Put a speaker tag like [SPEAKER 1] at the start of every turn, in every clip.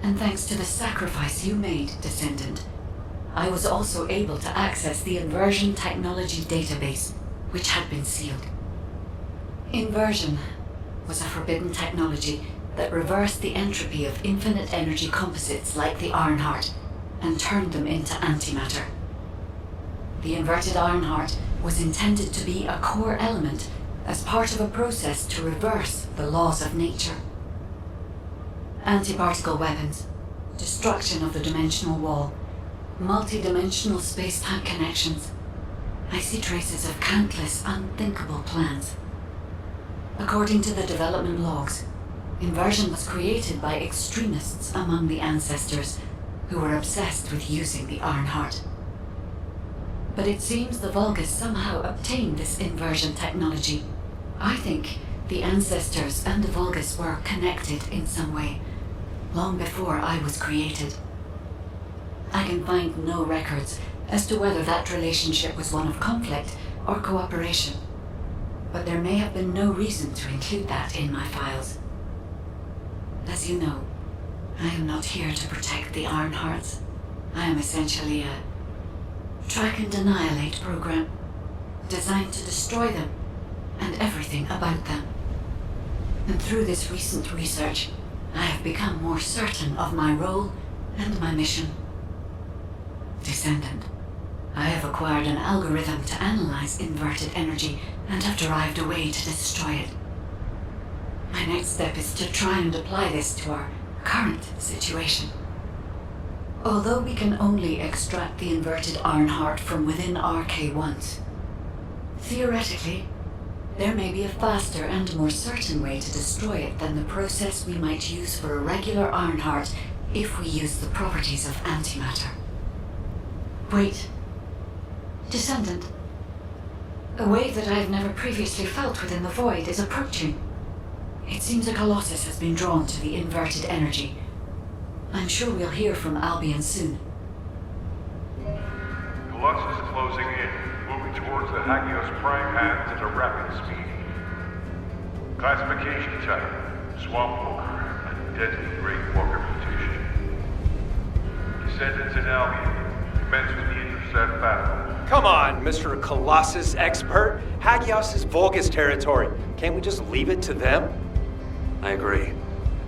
[SPEAKER 1] And thanks to the sacrifice you made, Descendant, I was also able to access the Inversion Technology database, which had been sealed. Inversion was a forbidden technology that reversed the entropy of infinite energy composites like the Ironheart and turned them into antimatter. The inverted Ironheart was intended to be a core element as part of a process to reverse the laws of nature. Anti-particle weapons, destruction of the dimensional wall, multi-dimensional space-time connections. I see traces of countless unthinkable plans. According to the development logs, Inversion was created by extremists among the ancestors who were obsessed with using the Ironheart. But it seems the Vulgus somehow obtained this inversion technology. I think the ancestors and the Vulgus were connected in some way, long before I was created. I can find no records as to whether that relationship was one of conflict or cooperation, but there may have been no reason to include that in my files. As you know, I am not here to protect the Ironhearts. I am essentially a track and annihilate program, designed to destroy them and everything about them. And through this recent research, I have become more certain of my role and my mission. Descendant, I have acquired an algorithm to analyze inverted energy and have derived a way to destroy it. My next step is to try and apply this to our current situation. Although we can only extract the inverted Ironheart from within RK once, theoretically, there may be a faster and more certain way to destroy it than the process we might use for a regular Ironheart if we use the properties of antimatter. Wait. Descendant. A wave that I have never previously felt within the void is approaching. It seems a Colossus has been drawn to the inverted energy. I'm sure we'll hear from Albion soon.
[SPEAKER 2] Colossus is closing in, moving towards the Hagios prime hands at a rapid speed. Classification type, Swamp Walker, a deadly Great Walker mutation. Descendants in Albion, commence with the intercept battle.
[SPEAKER 3] Come on, Mr. Colossus expert. Hagios is Vulgus territory. Can't we just leave it to them?
[SPEAKER 4] I agree.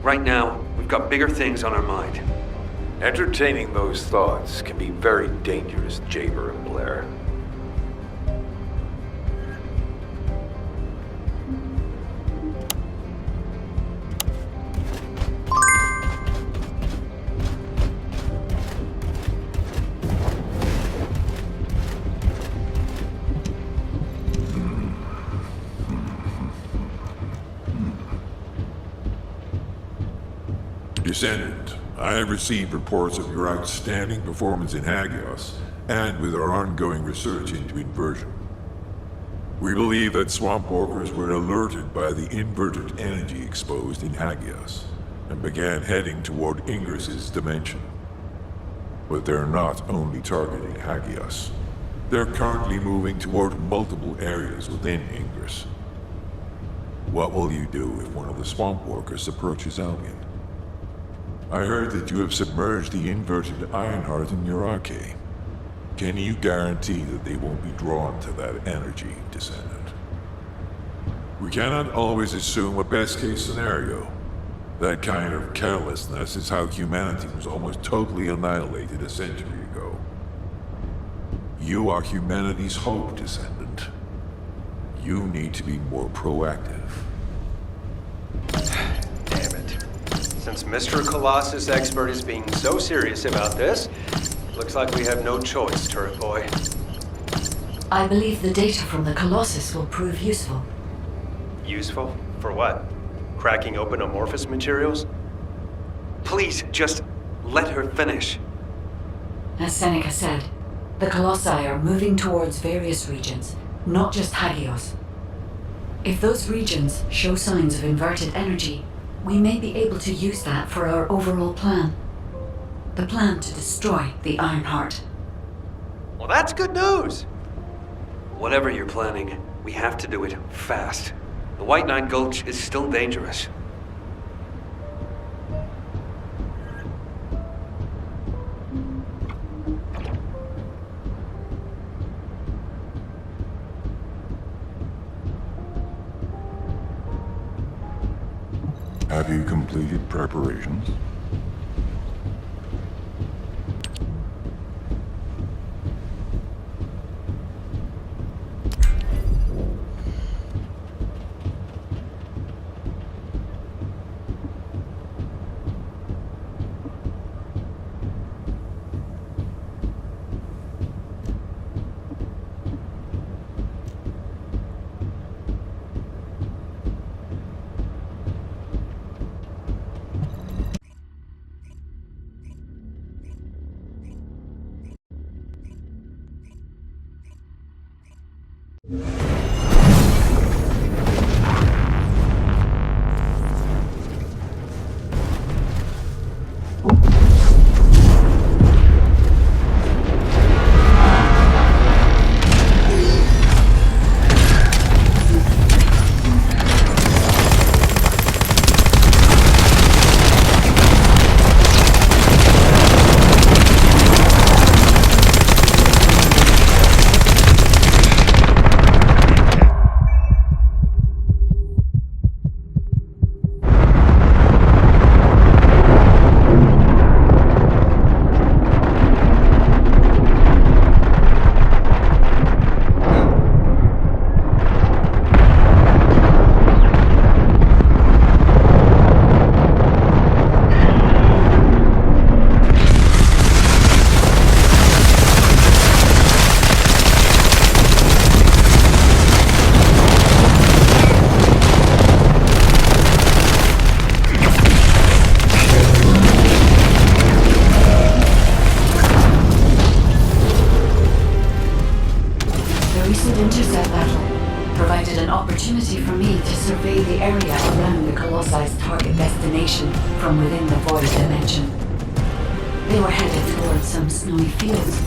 [SPEAKER 4] Right now, we've got bigger things on our mind.
[SPEAKER 5] Entertaining those thoughts can be very dangerous, Jaber and Blair.
[SPEAKER 6] Descendant, I have received reports of your outstanding performance in Hagios, and with our ongoing research into inversion. We believe that swamp walkers were alerted by the inverted energy exposed in Hagios, and began heading toward Ingris's dimension. But they're not only targeting Hagios. They're currently moving toward multiple areas within Ingris. What will you do if one of the swamp walkers approaches Albion? I heard that you have submerged the inverted Ironheart in your arcade. Can you guarantee that they won't be drawn to that energy, Descendant? We cannot always assume a best-case scenario. That kind of carelessness is how humanity was almost totally annihilated a century ago. You are humanity's hope, Descendant. You need to be more proactive.
[SPEAKER 3] Since Mr. Colossus expert is being so serious about this, looks like we have no choice, Turret Boy.
[SPEAKER 1] I believe the data from the Colossus will prove useful.
[SPEAKER 3] Useful? For what? Cracking open amorphous materials?
[SPEAKER 4] Please, just let her finish.
[SPEAKER 1] As Seneca said, the Colossi are moving towards various regions, not just Hagios. If those regions show signs of inverted energy, we may be able to use that for our overall plan. The plan to destroy the Ironheart.
[SPEAKER 3] Well, that's good news!
[SPEAKER 4] Whatever you're planning, we have to do it fast. The White Nine Gulch is still dangerous.
[SPEAKER 6] Have you completed preparations?
[SPEAKER 1] Opportunity for me to survey the area around the Colossus target destination from within the void dimension. They were headed towards some snowy fields,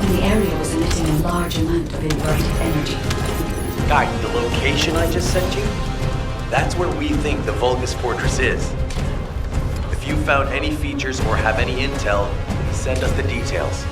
[SPEAKER 1] and the area was emitting a large amount of inverted energy.
[SPEAKER 7] Guy, the location I just sent you? That's where we think the Vulgus fortress is. If you found any features or have any intel, send us the details.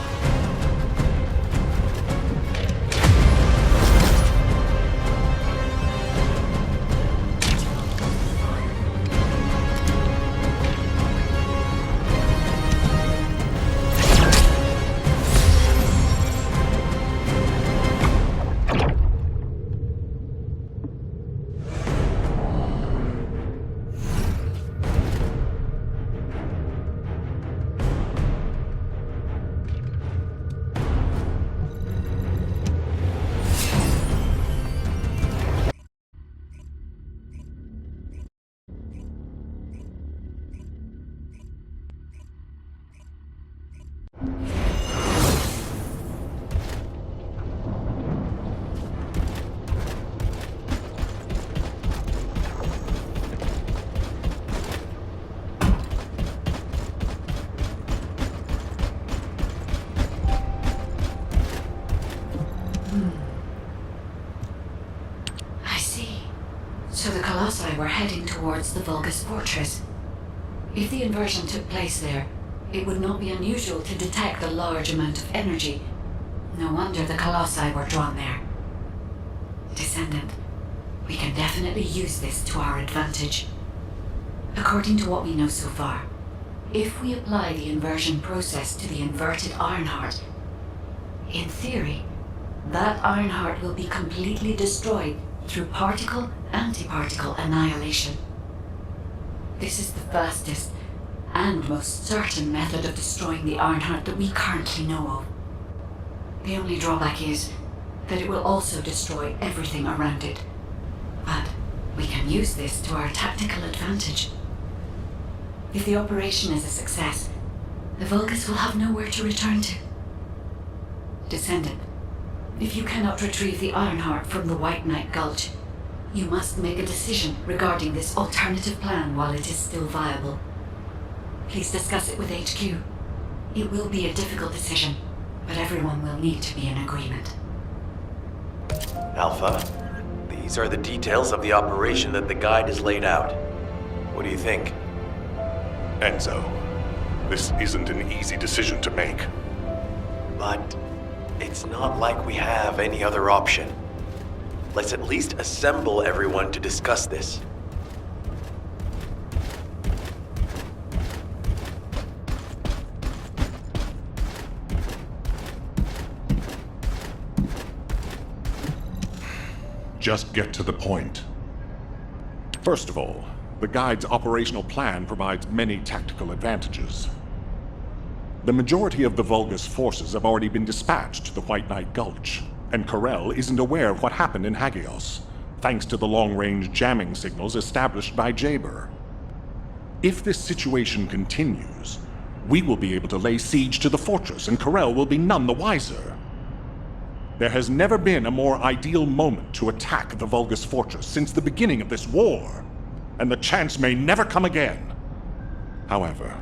[SPEAKER 1] So the Colossi were heading towards the Vulgus fortress. If the inversion took place there, it would not be unusual to detect a large amount of energy. No wonder the Colossi were drawn there. Descendant, we can definitely use this to our advantage. According to what we know so far, if we apply the inversion process to the inverted Ironheart, in theory, that Ironheart will be completely destroyed through particle-antiparticle annihilation. This is the fastest and most certain method of destroying the Ironheart that we currently know of. The only drawback is that it will also destroy everything around it. But we can use this to our tactical advantage. If the operation is a success, the Vulgus will have nowhere to return to. Descendant, if you cannot retrieve the Ironheart from the White Knight Gulch, you must make a decision regarding this alternative plan while it is still viable. Please discuss it with HQ. It will be a difficult decision, but everyone will need to be in agreement.
[SPEAKER 7] Alpha, these are the details of the operation that the guide has laid out. What do you think?
[SPEAKER 8] Enzo, this isn't an easy decision to make.
[SPEAKER 7] But it's not like we have any other option. Let's at least assemble everyone to discuss this.
[SPEAKER 8] just get to the point. First of all, the Guide's operational plan provides many tactical advantages. The majority of the Vulgus forces have already been dispatched to the White Knight Gulch, and Corel isn't aware of what happened in Hagios, thanks to the long-range jamming signals established by Jaber. If this situation continues, we will be able to lay siege to the fortress, and Corel will be none the wiser. There has never been a more ideal moment to attack the Vulgus fortress since the beginning of this war, and the chance may never come again. However,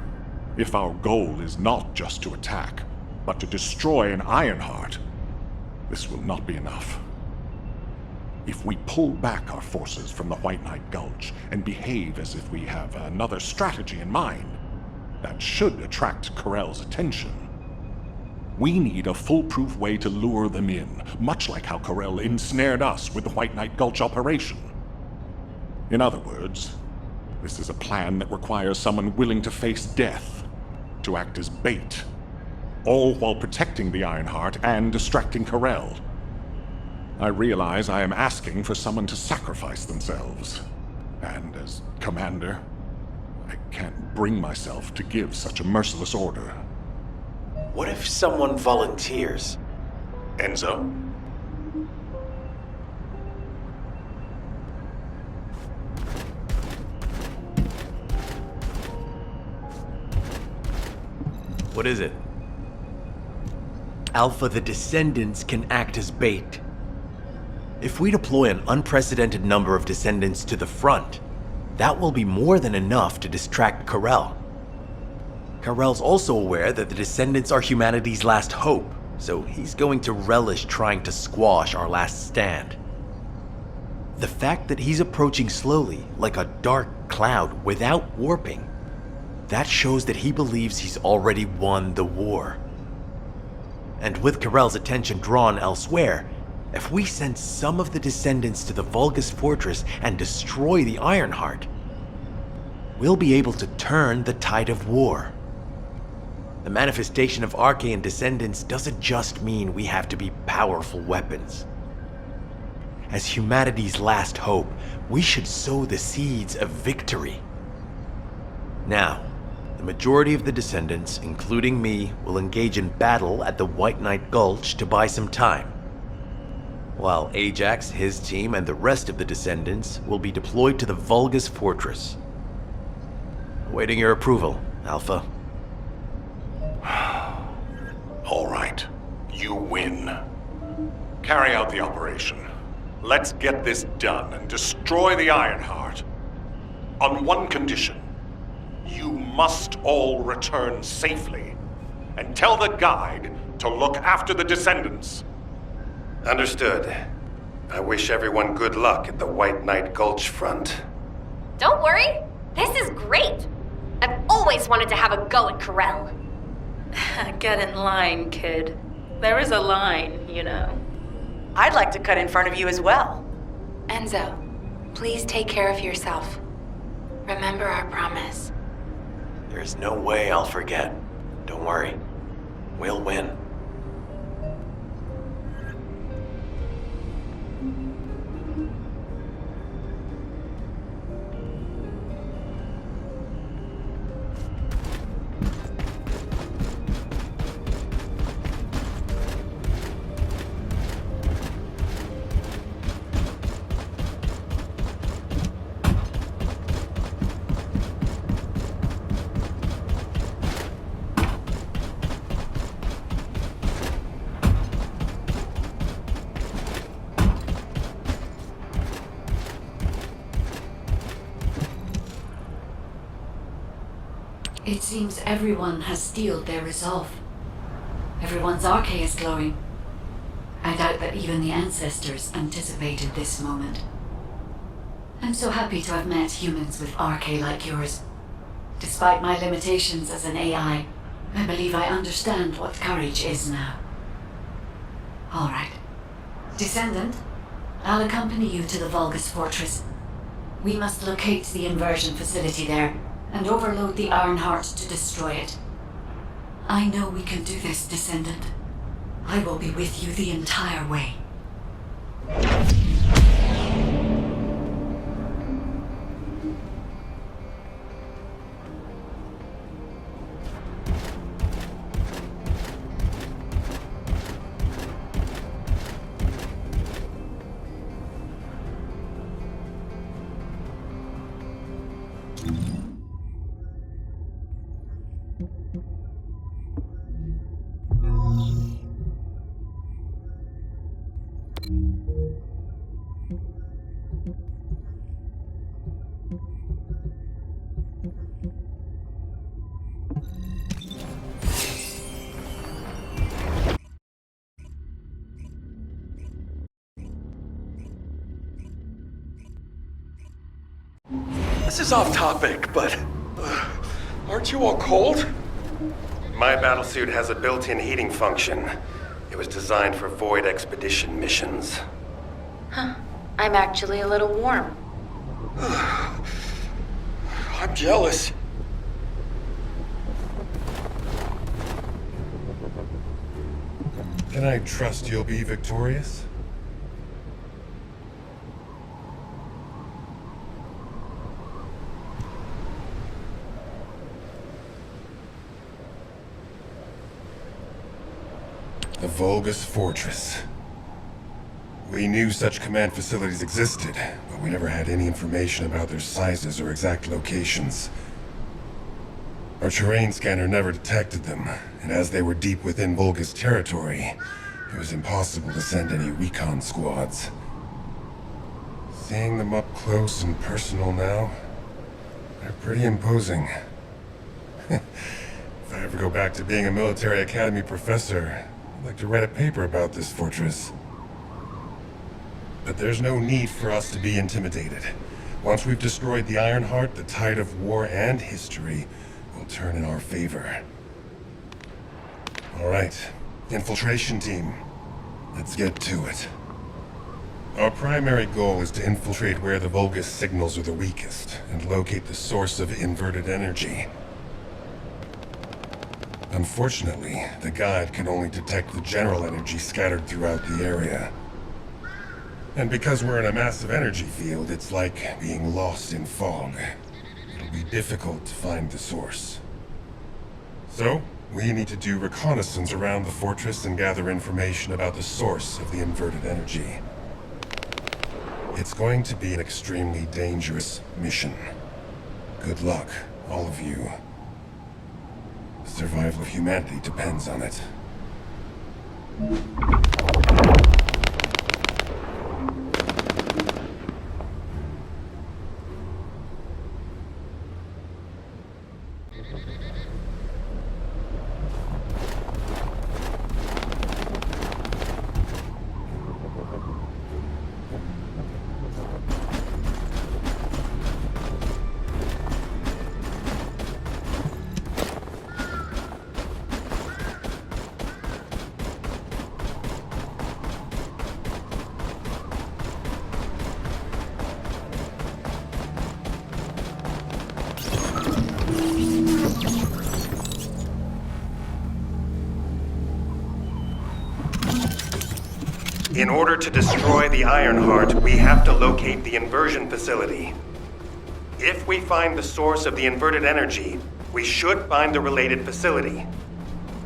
[SPEAKER 8] if our goal is not just to attack, but to destroy an Ironheart, this will not be enough. If we pull back our forces from the White Knight Gulch and behave as if we have another strategy in mind, that should attract Corel's attention. We need a foolproof way to lure them in, much like how Corel ensnared us with the White Knight Gulch operation. In other words, this is a plan that requires someone willing to face death, to act as bait, all while protecting the Ironheart and distracting Corel. I realize I am asking for someone to sacrifice themselves, and as commander, I can't bring myself to give such a merciless order.
[SPEAKER 7] What if someone volunteers?
[SPEAKER 8] Enzo?
[SPEAKER 7] What is it? Alpha, the Descendants can act as bait. If we deploy an unprecedented number of Descendants to the front, that will be more than enough to distract Corel. Corel's also aware that the Descendants are humanity's last hope, so he's going to relish trying to squash our last stand. The fact that he's approaching slowly, like a dark cloud without warping, that shows that he believes he's already won the war. And with Corel's attention drawn elsewhere, if we send some of the Descendants to the Vulgus fortress and destroy the Ironheart, we'll be able to turn the tide of war. The manifestation of Archaean Descendants doesn't just mean we have to be powerful weapons. As humanity's last hope, we should sow the seeds of victory. Now, the majority of the Descendants, including me, will engage in battle at the White Knight Gulch to buy some time, while Ajax, his team, and the rest of the Descendants will be deployed to the Vulgus fortress. Awaiting your approval, Alpha.
[SPEAKER 8] All right, you win. Carry out the operation. Let's get this done and destroy the Ironheart. On one condition. You must all return safely, and tell the Guide to look after the Descendants.
[SPEAKER 3] Understood. I wish everyone good luck at the White Knight Gulch front.
[SPEAKER 9] Don't worry, this is great. I've always wanted to have a go at Corel.
[SPEAKER 10] Get in line, kid. There is a line, you know.
[SPEAKER 11] I'd like to cut in front of you as well.
[SPEAKER 12] Enzo, please take care of yourself. Remember our promise.
[SPEAKER 7] There's no way I'll forget. Don't worry. We'll win.
[SPEAKER 1] It seems everyone has steeled their resolve. Everyone's arche is glowing. I doubt that even the ancestors anticipated this moment. I'm so happy to have met humans with arche like yours. Despite my limitations as an AI, I believe I understand what courage is now. All right. Descendant, I'll accompany you to the Vulgus fortress. We must locate the inversion facility there and overload the Ironheart to destroy it. I know we can do this, Descendant. I will be with you the entire way.
[SPEAKER 4] This is off topic, but... aren't you all cold? My battlesuit has a built-in heating function. It was designed for void expedition missions.
[SPEAKER 12] Huh. I'm actually a little warm.
[SPEAKER 4] I'm jealous.
[SPEAKER 13] Can I trust you'll be victorious? The Vulgus Fortress. We knew such command facilities existed, but we never had any information about their sizes or exact locations. Our terrain scanner never detected them, and as they were deep within Vulgus territory, it was impossible to send any recon squads. Seeing them up close and personal now, they're pretty imposing. If I ever go back to being a military academy professor, I'd like to write a paper about this fortress. But there's no need for us to be intimidated. Once we've destroyed the Ironheart, the tide of war and history will turn in our favor. All right, infiltration team. Let's get to it. Our primary goal is to infiltrate where the Vulgus signals are the weakest and locate the source of inverted energy. Unfortunately, the guide can only detect the general energy scattered throughout the area. And because we're in a massive energy field, it's like being lost in fog. It'll be difficult to find the source. So, we need to do reconnaissance around the fortress and gather information about the source of the inverted energy. It's going to be an extremely dangerous mission. Good luck, all of you. The survival of humanity depends on it.
[SPEAKER 3] In order to destroy the Ironheart, we have to locate the inversion facility. If we find the source of the inverted energy, we should find the related facility.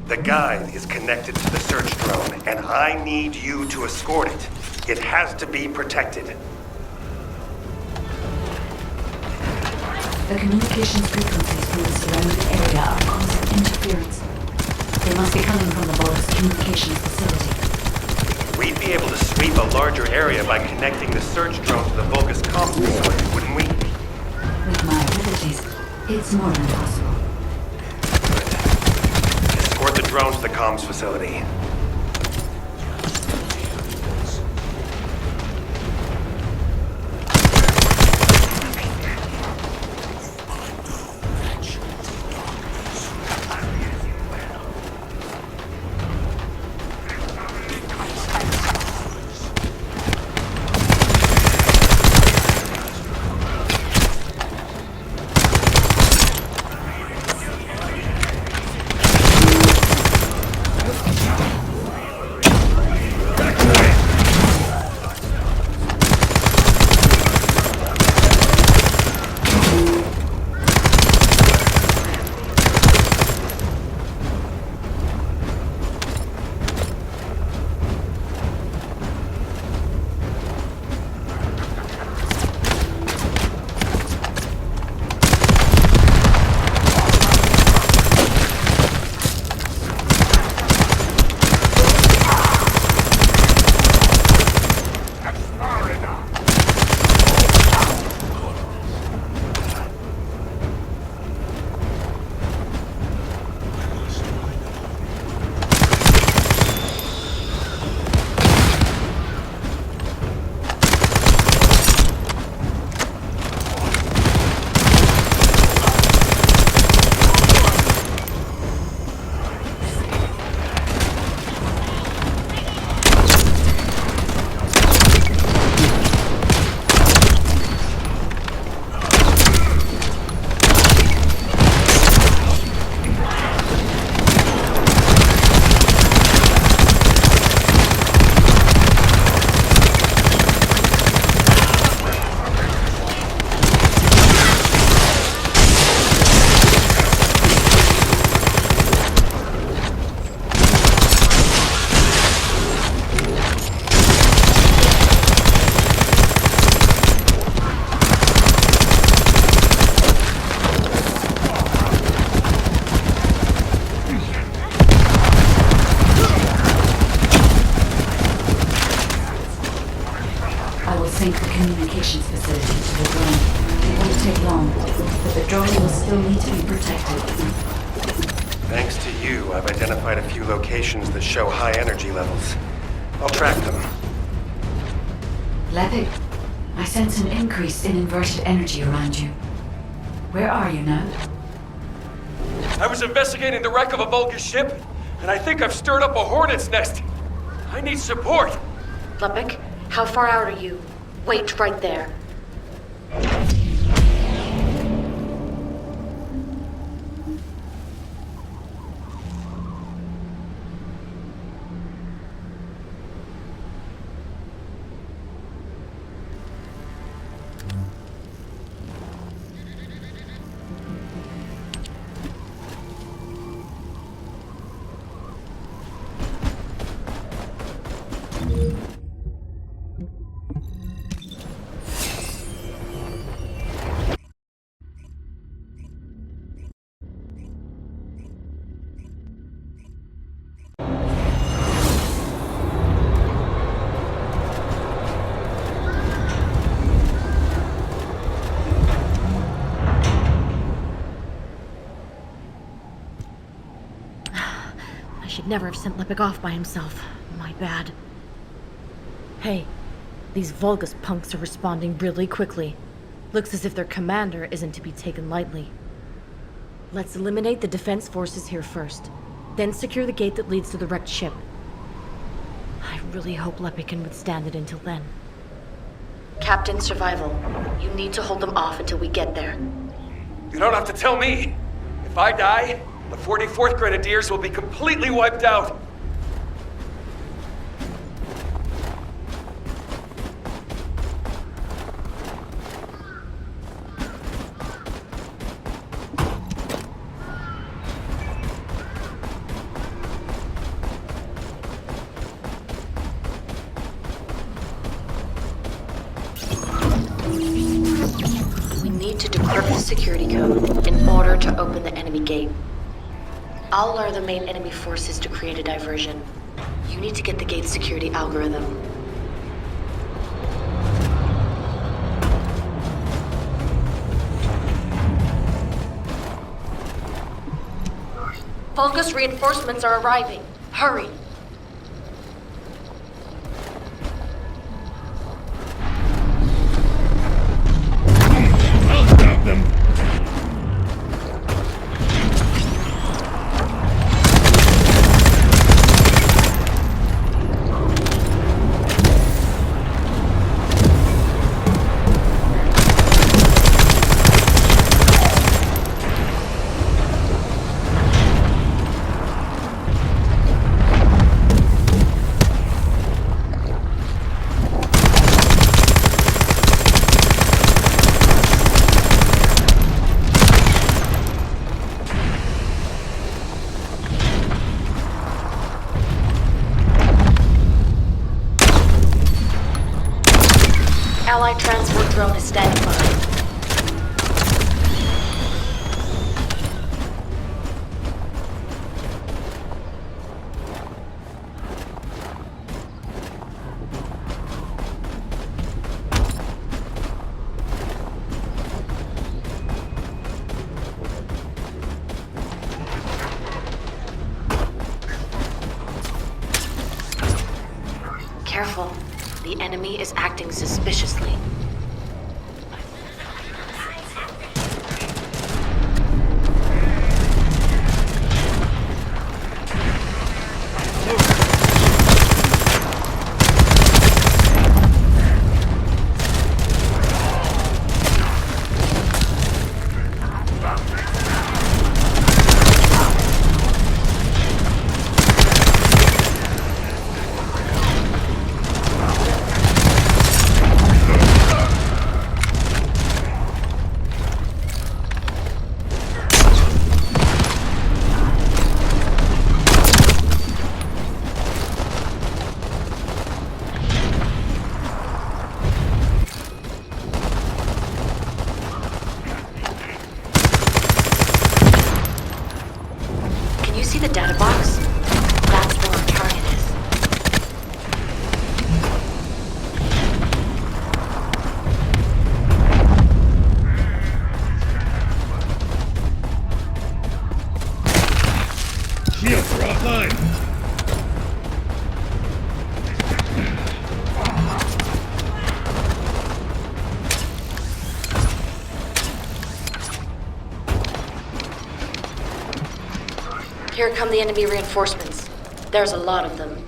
[SPEAKER 3] The guide is connected to the search drone, and I need you to escort it. It has to be protected.
[SPEAKER 1] The communications frequencies from the surrounding area are causing interference. They must be coming from the Vulgus communications facility.
[SPEAKER 3] We'd be able to sweep a larger area by connecting the search drone to the Vulgus comms facility, wouldn't we?
[SPEAKER 1] With my abilities, it's more than possible.
[SPEAKER 3] Good. Escort the drone to the comms facility.
[SPEAKER 1] drone will still need to be protected.
[SPEAKER 3] Thanks to you, I've identified a few locations that show high energy levels. I'll track them.
[SPEAKER 1] Lepic, I sense an increase in inverted energy around you. Where are you now?
[SPEAKER 14] I was investigating the wreck of a Vulgus ship, and I think I've stirred up a hornet's nest. I need support.
[SPEAKER 9] Lepic, how far out are you? Wait right there.
[SPEAKER 15] Never have sent Lepic off by himself. My bad. Hey, these Vulgus punks are responding really quickly. Looks as if their commander isn't to be taken lightly. Let's eliminate the defense forces here first, then secure the gate that leads to the wrecked ship. I really hope Lepic can withstand it until then.
[SPEAKER 9] Captain Survival, you need to hold them off until we get there.
[SPEAKER 14] You don't have to tell me. If I die, the 44th Grenadiers will be completely wiped out.
[SPEAKER 9] We need to decrypt the security code in order to open the enemy gate. I'll lure the main enemy forces to create a diversion. You need to get the gate's security algorithm. Vulgus reinforcements are arriving. Hurry!
[SPEAKER 13] I'll stop them.
[SPEAKER 9] Allied transport drone is standing by. Careful. The enemy is acting suspiciously. The data box? That's where our target is. Here come the enemy reinforcements. There's a lot of them.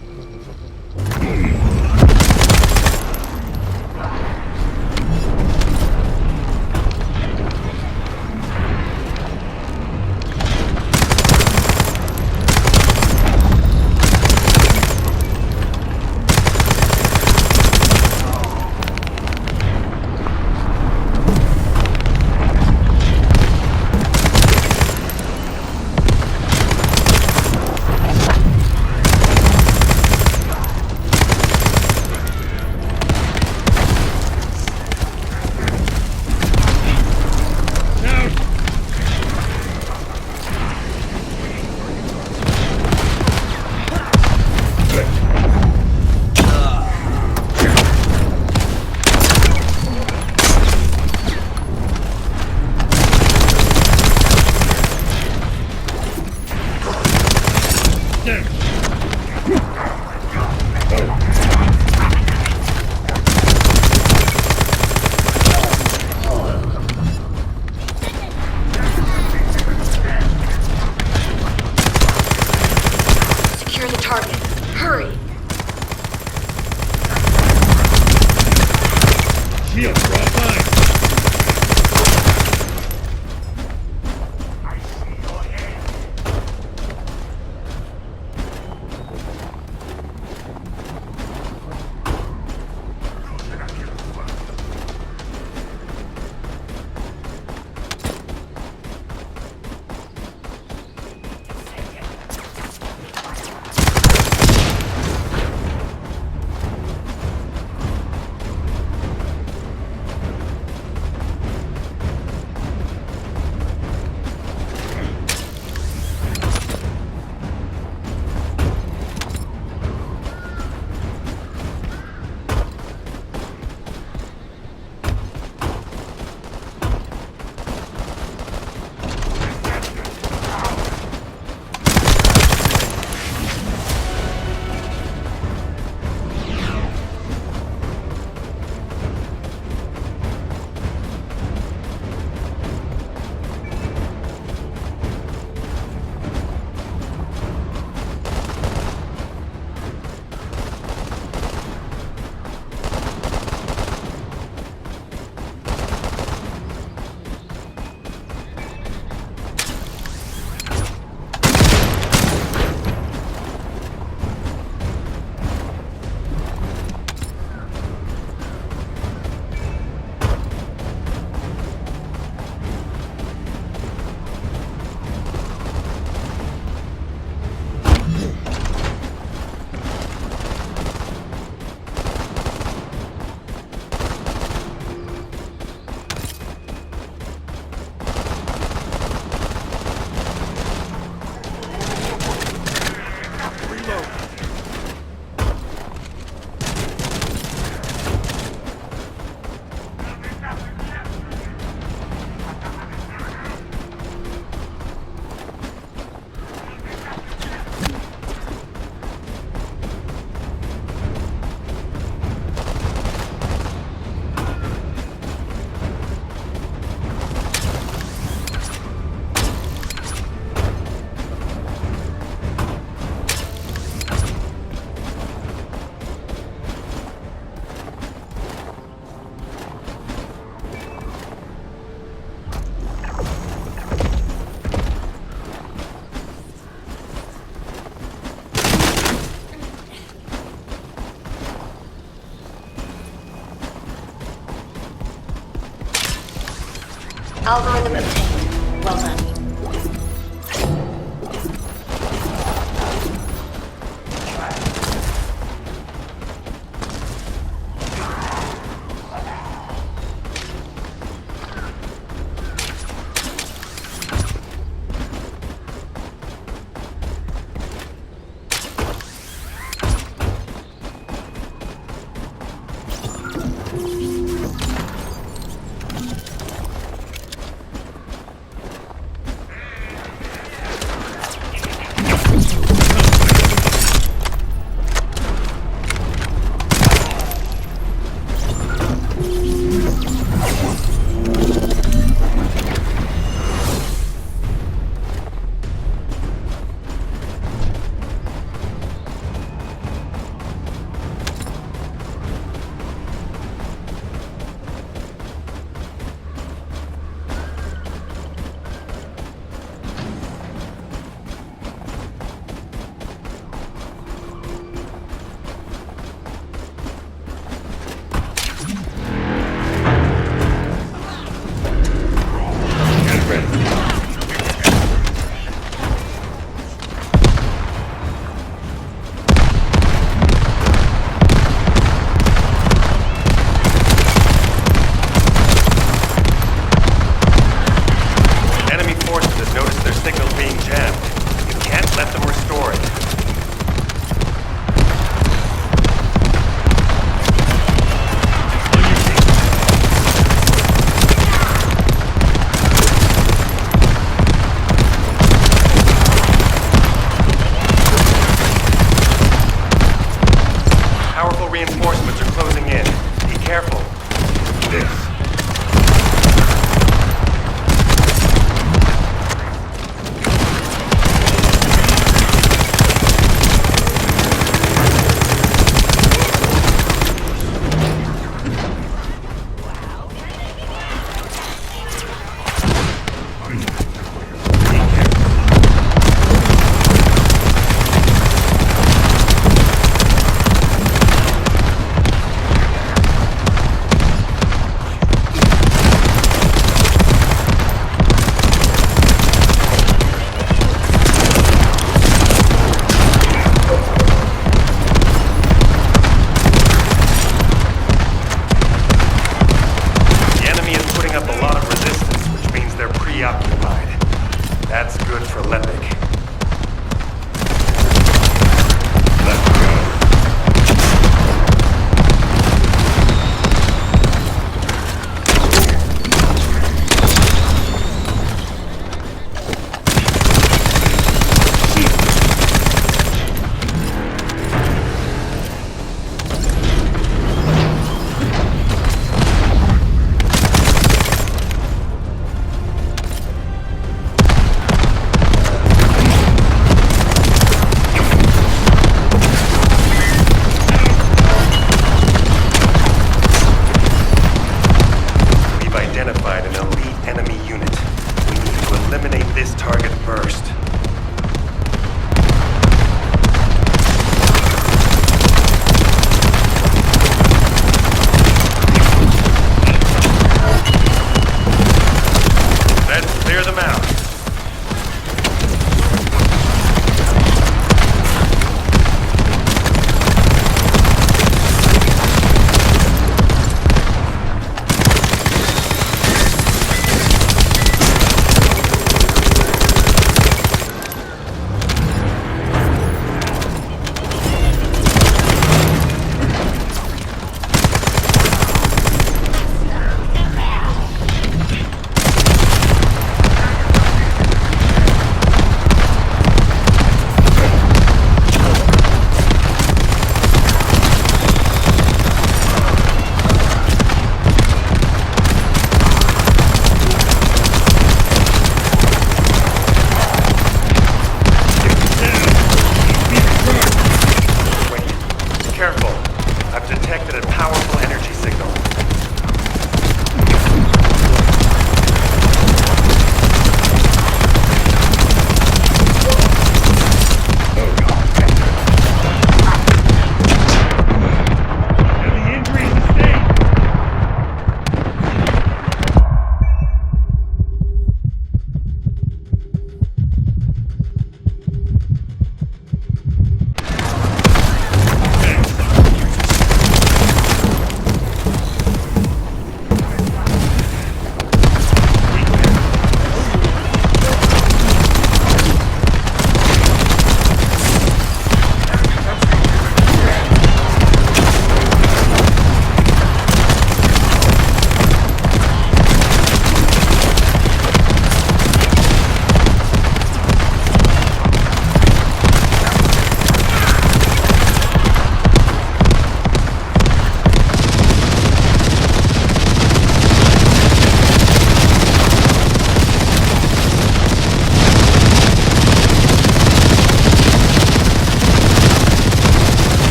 [SPEAKER 9] Algorithm obtained. Well done.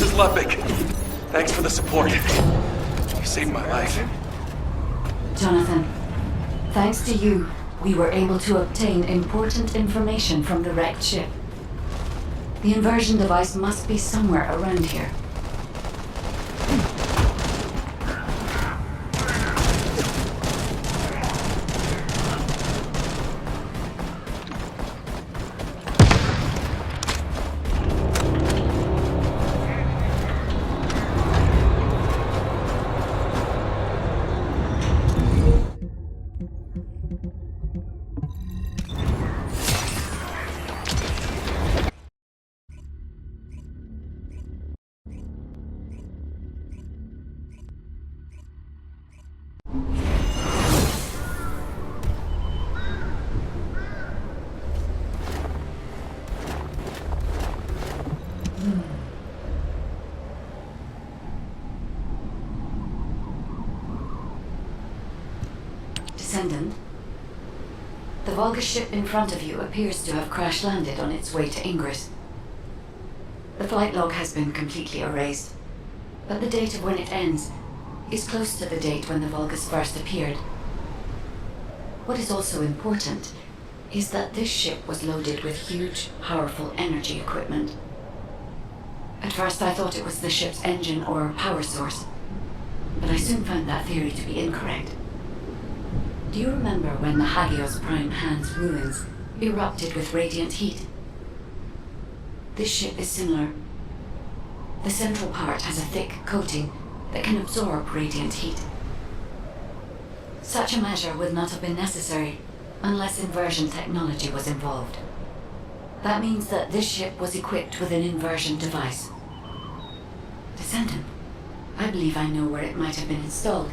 [SPEAKER 14] this is Lepic. Thanks for the support. You saved my life.
[SPEAKER 1] Jonathan, thanks to you, we were able to obtain important information from the wrecked ship. The inversion device must be somewhere around here. Descendant, the Vulgus ship in front of you appears to have crash-landed on its way to Ingris. The flight log has been completely erased, but the date of when it ends is close to the date when the Vulgus first appeared. What is also important is that this ship was loaded with huge, powerful energy equipment. At first I thought it was the ship's engine or power source, but I soon found that theory to be incorrect. Do you remember when the Hagios Prime Hand's ruins erupted with radiant heat? This ship is similar. The central part has a thick coating that can absorb radiant heat. Such a measure would not have been necessary unless inversion technology was involved. That means that this ship was equipped with an inversion device. Descendant, I believe I know where it might have been installed,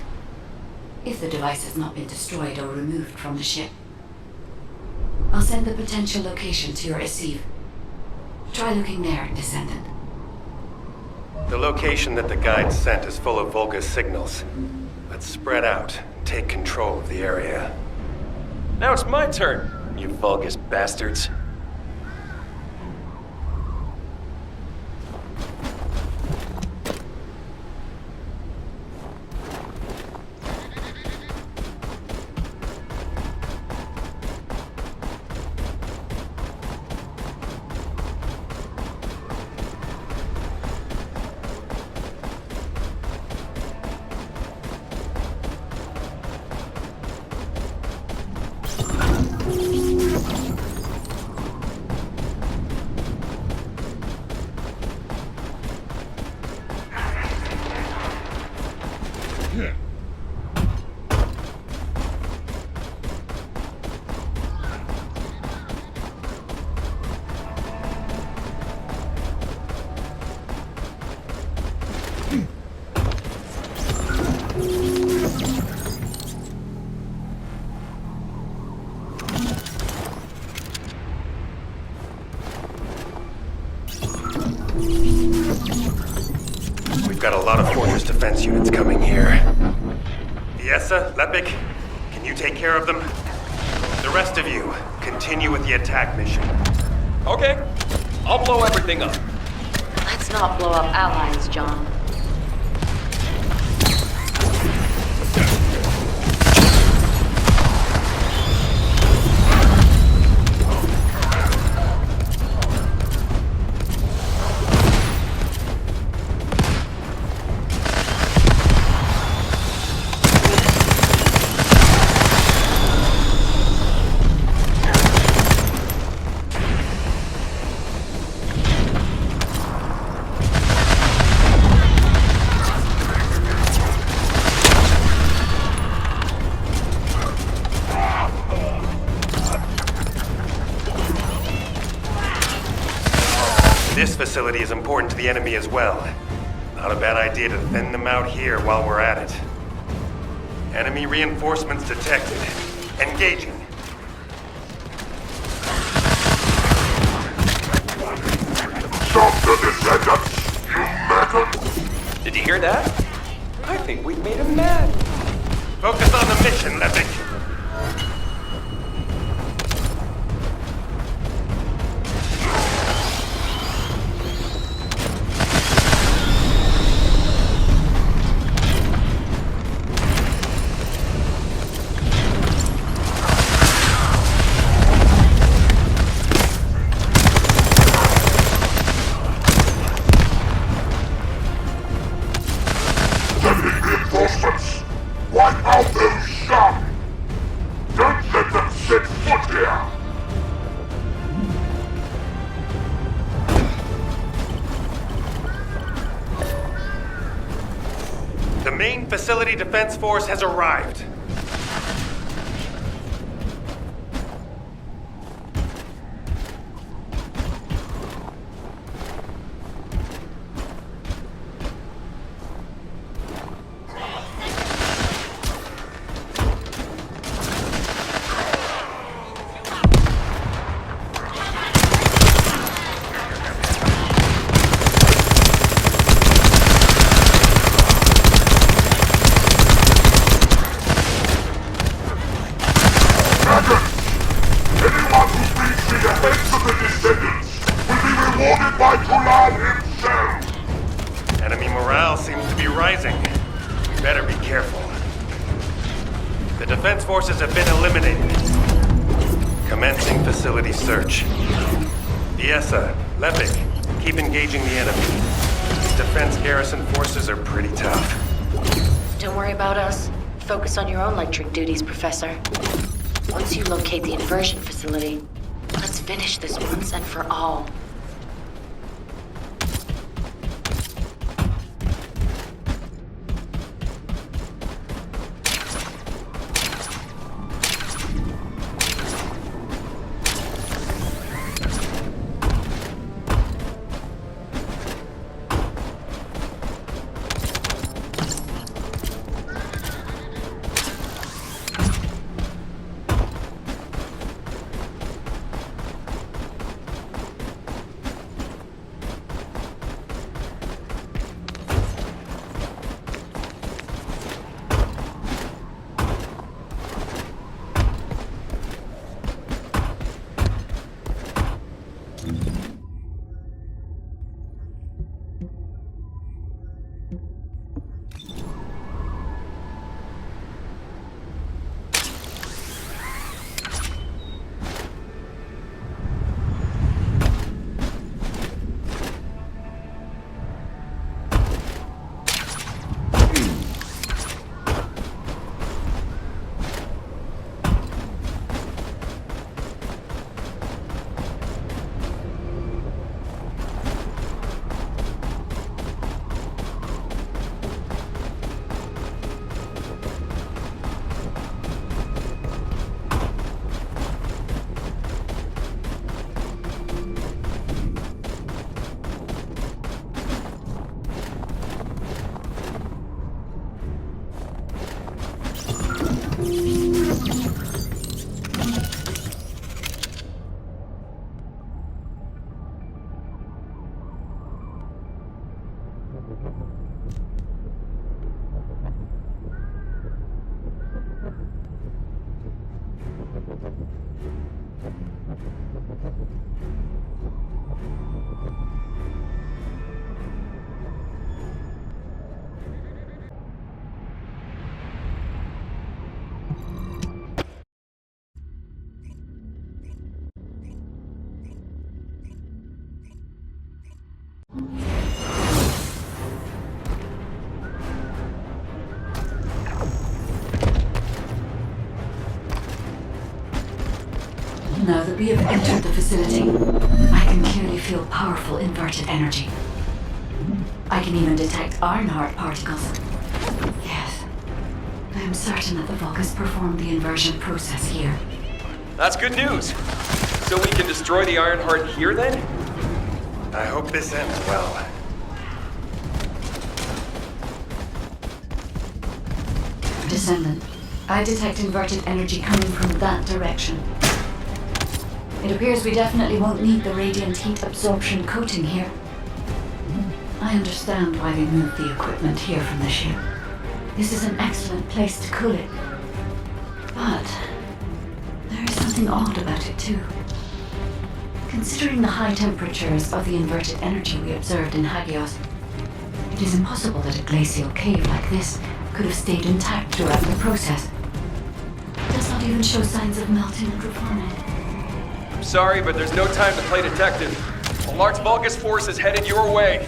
[SPEAKER 1] if the device has not been destroyed or removed from the ship. I'll send the potential location to your receive. Try looking there, Descendant.
[SPEAKER 3] The location that the guide sent is full of Vulgus signals. Let's spread out, take control of the area.
[SPEAKER 14] Now it's my turn, you Vulgus bastards.
[SPEAKER 3] We've got a lot of fortress defense units coming here. Viessa, Lepic, can you take care of them? The rest of you, continue with the attack mission.
[SPEAKER 14] Okay, I'll blow everything up.
[SPEAKER 9] Let's not blow up allies, John.
[SPEAKER 3] This facility is important to the enemy as well. Not a bad idea to thin them out here while we're at it. Enemy reinforcements detected. Engaging.
[SPEAKER 6] Stop the Descendants, you madman!
[SPEAKER 14] Did you hear that? I think we've made him mad.
[SPEAKER 3] Focus on the mission, Lepic.
[SPEAKER 16] Wipe out those scum! Don't let them set foot here!
[SPEAKER 3] The main facility defense force has arrived.
[SPEAKER 16] Anyone who reaches the heads of the Descendants will be rewarded by Tulal himself!
[SPEAKER 3] Enemy morale seems to be rising. We better be careful. The defense forces have been eliminated. Commencing facility search. Viessa, Lepic, keep engaging the enemy. These defense garrison forces are pretty tough.
[SPEAKER 9] Don't worry about us. Focus on your own electric duties, Professor. Once you locate the inversion facility, let's finish this once and for all.
[SPEAKER 1] Now that we have entered the facility, I can clearly feel powerful inverted energy. I can even detect ironheart particles. Yes, I am certain that the Vulgus performed the inversion process here.
[SPEAKER 14] That's good news. So we can destroy the Ironheart here then?
[SPEAKER 3] I hope this ends well.
[SPEAKER 1] Descendant, I detect inverted energy coming from that direction. It appears we definitely won't need the radiant heat absorption coating here. I understand why they moved the equipment here from the ship. This is an excellent place to cool it. But there is something odd about it too. Considering the high temperatures of the inverted energy we observed in Ajax, it is impossible that a glacial cave like this could have stayed intact throughout the process. It does not even show signs of melting and reforming.
[SPEAKER 14] I'm sorry, but there's no time to play detective. A large Vulgus force is headed your way.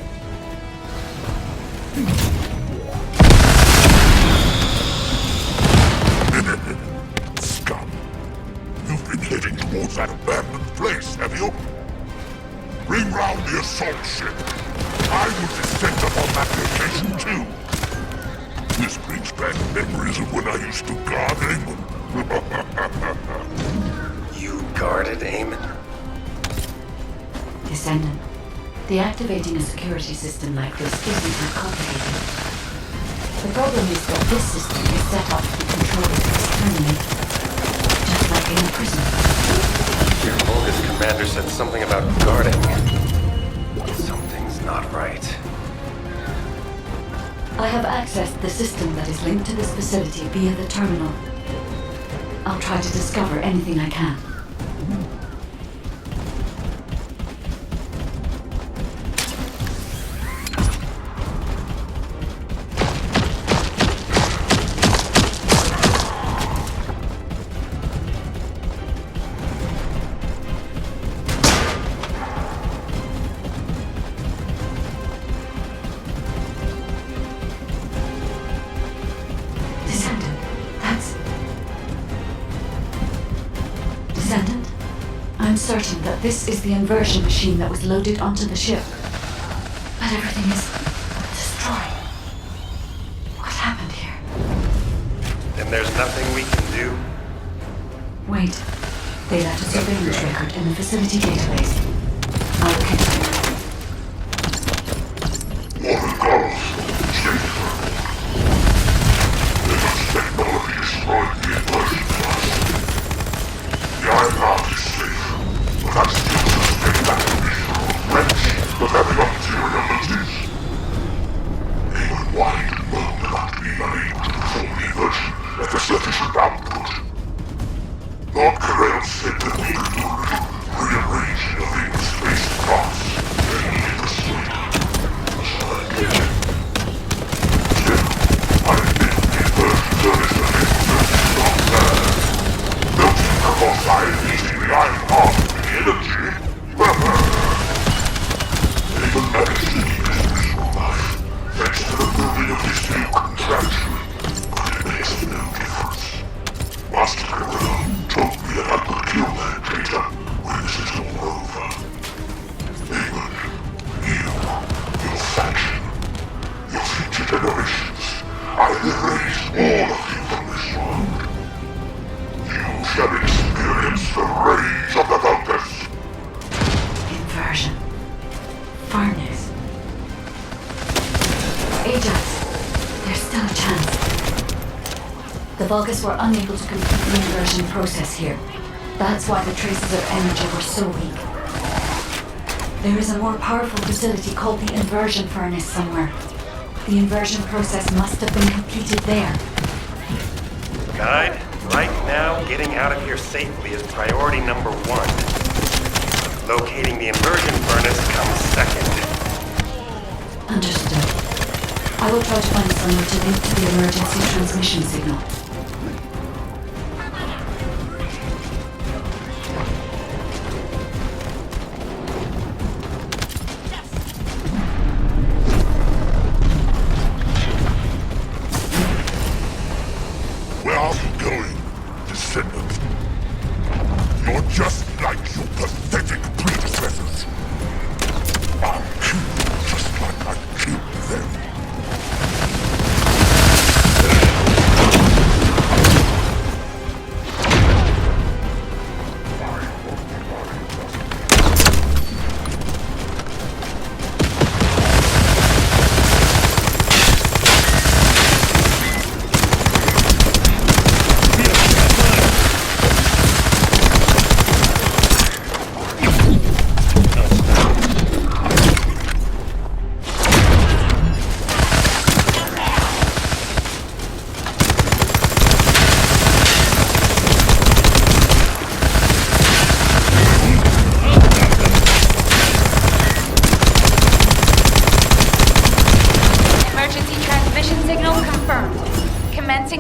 [SPEAKER 16] memories of when I used to guard Amon.
[SPEAKER 3] You guarded Amon?
[SPEAKER 1] Descendant, deactivating a security system like this isn't that complicated. The problem is that this system is set up to be controlled externally, just like in a prison.
[SPEAKER 3] Your Vulgus commander said something about guarding. Something's not right.
[SPEAKER 1] I have accessed the system that is linked to this facility via the terminal. I'll try to discover anything I can. I'm certain that this is the inversion machine that was loaded onto the ship. But everything is destroyed. What happened here?
[SPEAKER 3] Then there's nothing we can do?
[SPEAKER 1] Wait. They left a surveillance record in the facility database. I'll look into it.
[SPEAKER 16] Technology destroyed the inversion class. The Iron Heart is safe, but I still suspect that original wrench of having ulterior motives. Even wide moan about being unable to perform the inversion at a sufficient output. Lord Carell said that we could do rearranging of the space parts and he persuaded. So I did. Still, I admit the inversion service of the alongside meeting the Iron Heart with the energy. Even managed to keep his original life, thanks to the building of this new contraption. But it makes no difference. Master Carell told me that I could kill that traitor when this is all over. Amon, your faction, your future generations, I erase all of you from this world. You shall experience the rage of the Vulgus.
[SPEAKER 1] Inversion. Furnace. Ajax. There's still a chance. The Vulgus were unable to complete the inversion process here. That's why the traces of energy were so weak. There is a more powerful facility called the inversion furnace somewhere. The inversion process must have been completed there.
[SPEAKER 3] Guide? Right now, getting out of here safely is priority number 1. Locating the inversion furnace comes second.
[SPEAKER 1] Understood. I will try to find somewhere to link to the emergency transmission signal.
[SPEAKER 16] Where are you going, Descendant? You're just like your pathetic predecessors. I'll kill you just like I killed them.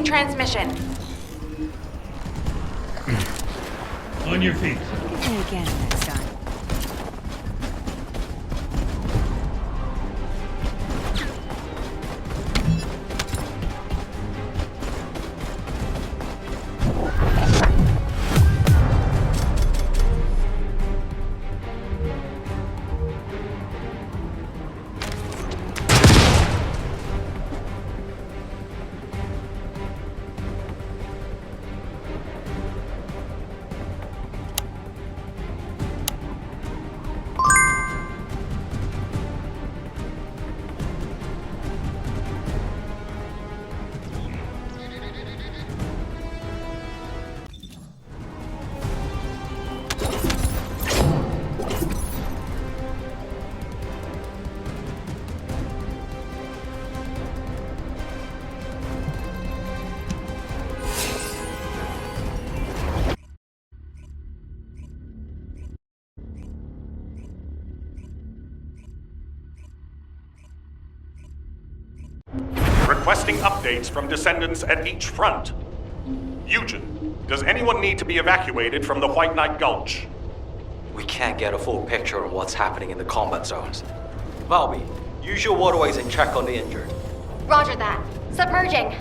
[SPEAKER 12] Transmission.
[SPEAKER 17] On your feet.
[SPEAKER 12] And again next time.
[SPEAKER 8] requesting updates from Descendants at each front. Eugen, does anyone need to be evacuated from the White Knight Gulch?
[SPEAKER 18] We can't get a full picture of what's happening in the combat zones. Valby, use your waterways and check on the injured.
[SPEAKER 19] Roger that. Submerging.